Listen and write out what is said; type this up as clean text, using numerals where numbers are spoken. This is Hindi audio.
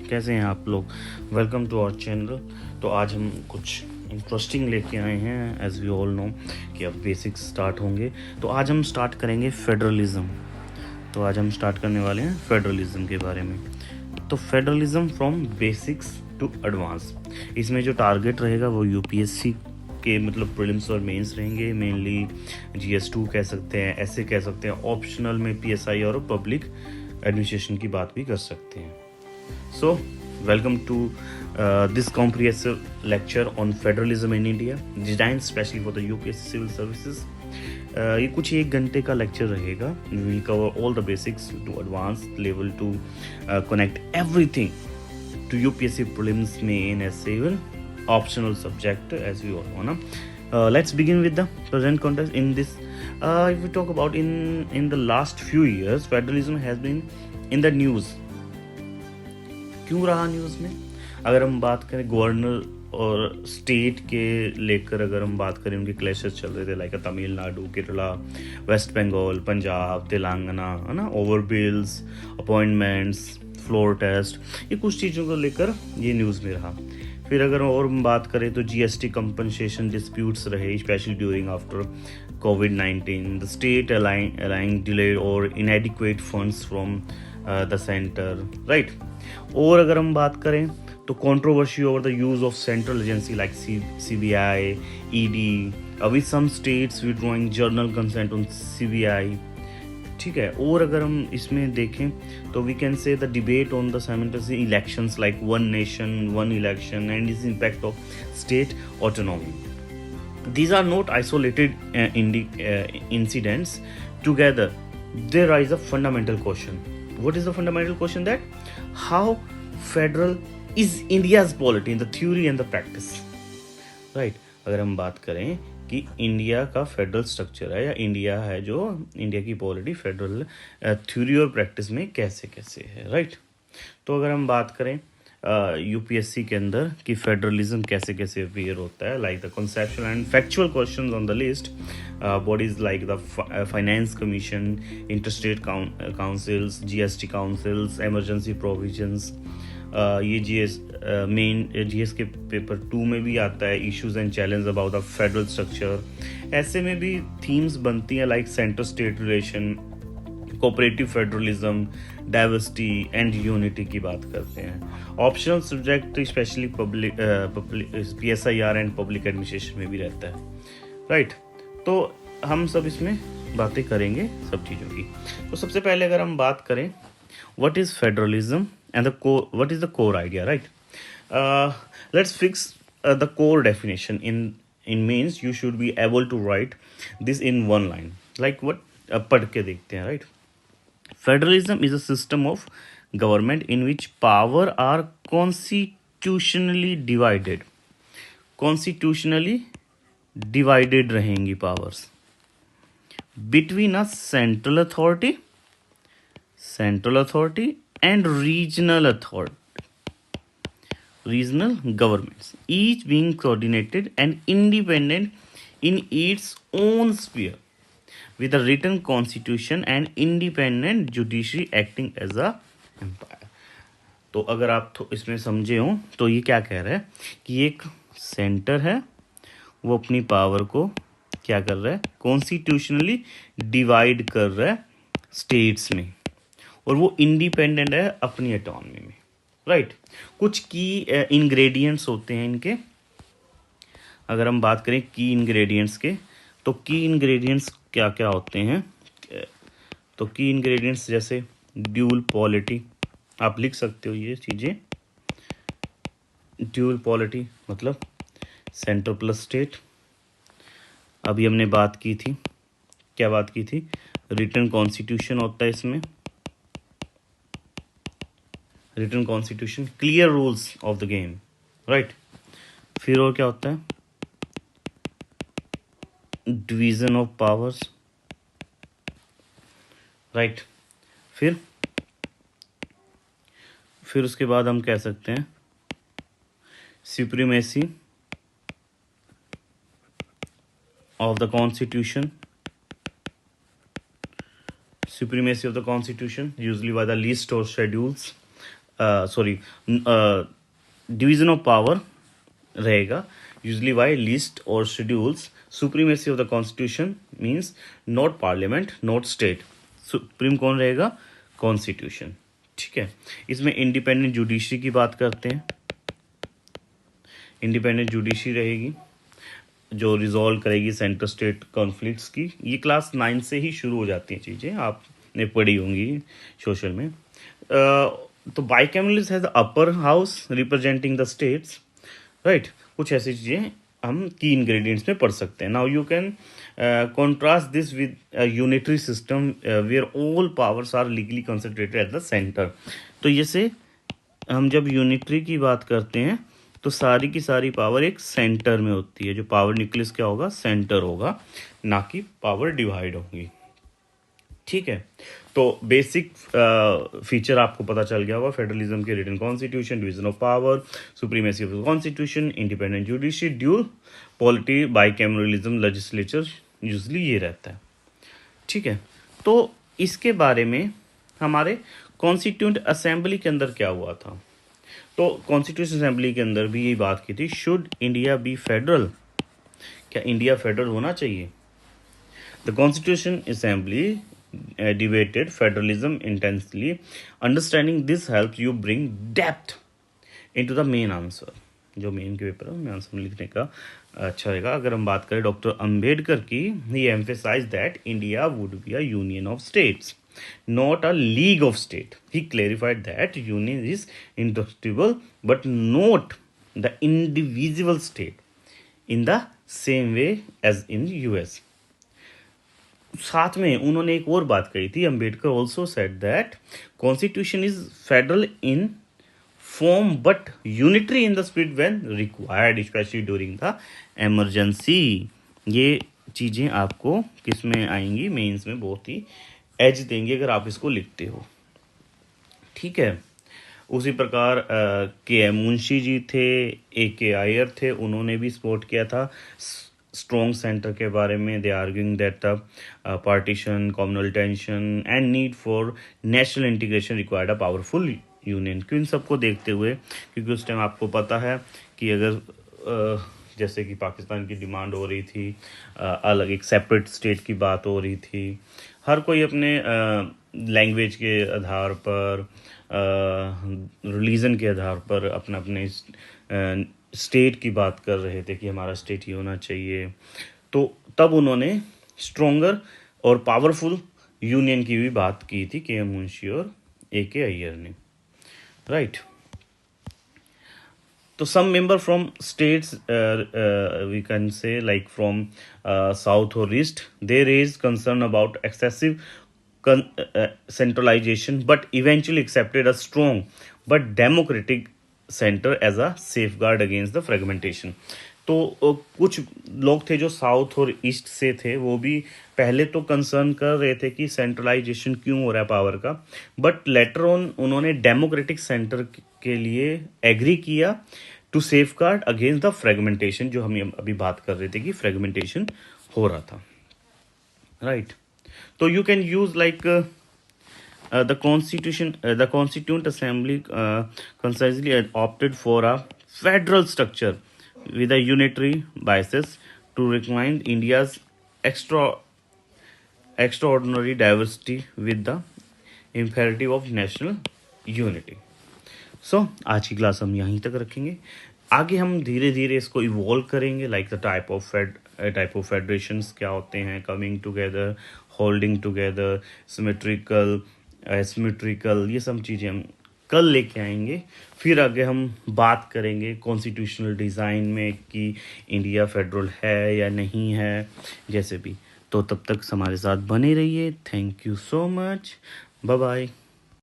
कैसे हैं आप लोग। Welcome to our channel. तो आज हम कुछ इंटरेस्टिंग लेके आए हैं। एज वी ऑल नो कि अब बेसिक्स स्टार्ट होंगे। तो आज हम स्टार्ट करेंगे फेडरलिज्म। तो आज हम स्टार्ट करने वाले हैं फेडरलिज्म के बारे में। तो federalism from basics to advance, इसमें जो टारगेट रहेगा वो यूपीएससी के मतलब प्रीलिम्स और मेंस रहेंगे। मेनली GS2 कह सकते हैं, ऐसे कह सकते हैं। ऑप्शनल में PSI और पब्लिक एडमिनिस्ट्रेशन की बात भी कर सकते हैं। So, welcome to this comprehensive lecture on federalism in India, designed specially for the UPSC Civil Services. ये कुछ 1 घंटे का लेक्चर रहेगा. We will cover all the basics to advanced level to connect everything to UPSC prelims, main, essay, even optional subject as we all know. Let's begin with the present context in this. If we talk about in the last few years, federalism has been in the news. क्यों रहा न्यूज़ में? अगर हम बात करें गवर्नर और स्टेट के लेकर, अगर हम बात करें उनके क्लैशेस चल रहे थे, लाइक तमिलनाडु, केरला, वेस्ट बंगाल, पंजाब, तेलंगाना, है ना, over bills, appointments, floor test, ये कुछ चीज़ों को लेकर ये न्यूज़ में रहा। फिर अगर और हम बात करें तो GST कंपनसेशन डिस्प्यूट्स रहे, specially during after COVID-19, the state alleging delayed और inadequate funds from the centre, right. और अगर हम बात करें तो controversy over the use of central agency like CBI, ED, with some states withdrawing general consent on CBI, ठीक है। और अगर हम इसमें देखें तो we can say the debate on the simultaneous elections like one nation one election and is impact of state autonomy. These are not isolated incidents. Together, they raise a fundamental question. What is the fundamental question? That how federal is India's polity in the theory and the practice. Right? अगर हम बात करें कि इंडिया का फेडरल स्ट्रक्चर है या इंडिया है, जो इंडिया की पॉलिटी फेडरल थ्योरी और प्रैक्टिस में कैसे कैसे है, राइट। तो अगर हम बात करें यूपीएससी के अंदर कि फेडरलिज्म कैसे कैसे अपीयर होता है, like the conceptual and factual questions on the list, bodies like the finance commission, interstate councils, GST councils, emergency provisions, ये मेन GS के पेपर 2 में भी आता है, issues and challenge about the federal structure. ऐसे में भी थीम्स बनती हैं like centre state relation, cooperative federalism, diversity and unity की बात करते हैं। Optional subject specially public PSIR and public administration में भी रहता है, राइट। तो हम सब इसमें बातें करेंगे सब चीज़ों की। तो सबसे पहले अगर हम बात करें what is federalism and what is the core idea, right. Let's fix the core definition in means you should be able to write this in one line, like what पढ़ के देखते हैं, right. Federalism is a system of government in which power are constitutionally divided. Constitutionally divided रहेंगी powers between a central authority and regional governments, each being coordinated and independent in its own sphere, with a written constitution and independent judiciary acting as a empire. तो अगर आप इसमें समझे हो तो ये क्या कह रहा है कि एक सेंटर है, वो अपनी पावर को क्या कर रहा है, कॉन्स्टिट्यूशनली डिवाइड कर रहा है स्टेट्स में, और वो इंडिपेंडेंट है अपनी ऑटोनॉमी में, राइट। कुछ की इंग्रेडिएंट्स होते हैं इनके। अगर हम बात करें की इंग्रेडिएंट्स के, तो की इंग्रेडिएंट्स क्या क्या होते हैं, तो की इंग्रेडिएंट्स जैसे ड्यूल पॉलिटी, आप लिख सकते हो ये चीज़ें। ड्यूल पॉलिटी मतलब सेंटर प्लस स्टेट। अभी हमने बात की थी, क्या बात की थी, रिटन कॉन्स्टिट्यूशन होता है इसमें, written constitution, clear rules of the game, right. फिर और क्या होता है, डिवीजन ऑफ पावर्स, राइट। फिर उसके बाद हम कह सकते हैं supremacy of the constitution, supremacy of the constitution usually by the list or schedules, sorry division of power रहेगा यूजली बाय लिस्ट और schedules. Supremacy of the constitution means not parliament not state. Supreme कौन रहेगा? कॉन्स्टिट्यूशन. ठीक है. इसमें इंडिपेंडेंट जुडिशरी की बात करते हैं. इंडिपेंडेंट जुडिशरी रहेगी जो रिजॉल्व करेगी सेंटर स्टेट कॉन्फ्लिक्ट्स की. ये क्लास 9 से ही शुरू हो जाती हैं चीज़ें, आपने पढ़ी होंगी सोशल में. तो bicameralism has upper house representing the states, right. कुछ ऐसी चीज़ें हम की इंग्रेडिएंट्स में पढ़ सकते हैं. Now you can contrast this with unitary system where all powers are legally concentrated at the centre. तो जैसे हम जब यूनिटरी की बात करते हैं तो सारी की सारी पावर एक सेंटर में होती है. जो पावर न्यूक्लियस क्या होगा? सेंटर होगा, ना कि पावर डिवाइड होगी. ठीक है. तो बेसिक फीचर आपको पता चल गया होगा फेडरलिज्म के. Written constitution, division of power, supremacy of the constitution, independent judiciary, dual polity, bicameralism, legislature, usually ये रहता है. ठीक है. तो इसके बारे में हमारे कॉन्स्टिट्यूंट असेंबली के अंदर क्या हुआ था? तो कॉन्स्टिट्यूशन असेंबली के अंदर भी यही बात की थी, शुड इंडिया बी फेडरल? क्या इंडिया फेडरल होना चाहिए? The constitution assembly debated federalism intensely. Understanding this helps you bring depth into the main answer. जो मेन के पेपर है में आंसर लिखने का अच्छा रहेगा. अगर हम बात करें डॉक्टर अंबेडकर की, he emphasized that India would be a union of states, not a league of state. He clarified that union is indestructible but not the indivisible state in the same way as in US. साथ में उन्होंने एक और बात कही थी. Ambedkar also said that constitution is federal in form but unitary in the spirit when required, specially during the emergency. ये चीज़ें आपको किस में आएंगी? मेंस में बहुत ही एज देंगे अगर आप इसको लिखते हो. ठीक है. उसी प्रकार के एम मुंशी जी थे, ए के आयर थे, उन्होंने भी सपोर्ट किया था स्ट्रॉन्ग सेंटर के बारे में. They arguing that partition, communal tension and need for national integration required a powerful union. क्यों? इन सबको देखते हुए, क्योंकि उस टाइम आपको पता है कि अगर जैसे कि पाकिस्तान की डिमांड हो रही थी, अलग एक सेपरेट स्टेट की बात हो रही थी, हर कोई अपने लैंग्वेज के आधार पर, रिलीजन के आधार पर अपना अपने स्टेट की बात कर रहे थे कि हमारा स्टेट ये होना चाहिए. तो तब उन्होंने स्ट्रोंगर और पावरफुल यूनियन की भी बात की थी के एम मुंशी और ए के अय्यर ने, राइट. तो some member from states we can say like from south और east, they raise concern about excessive centralization but eventually accepted a strong but democratic center as a safeguard against the fragmentation. तो कुछ लोग थे जो साउथ और ईस्ट से थे, वो भी पहले तो कंसर्न कर रहे थे कि सेंट्रलाइजेशन क्यों हो रहा है पावर का, बट लेटर ऑन उन्होंने डेमोक्रेटिक सेंटर के लिए एग्री किया to safeguard against the fragmentation, जो हम अभी बात कर रहे थे कि फ्रेगमेंटेशन हो रहा था, right. So you can use like the Constituent Assembly concisely opted for a federal structure with a unitary basis to recognize India's extraordinary diversity with the imperative of national unity. So आज की क्लास हम यहीं तक रखेंगे. आगे हम धीरे धीरे इसको इवॉल्व करेंगे, like the type of federations क्या होते हैं, coming together, holding together, symmetrical, asymmetrical, ये सब चीज़ें हम कल लेके आएंगे. फिर आगे हम बात करेंगे कॉन्स्टिट्यूशनल डिज़ाइन में कि इंडिया फेडरल है या नहीं है, जैसे भी. तो तब तक हमारे साथ बने रहिए. Thank you so much. Bye bye.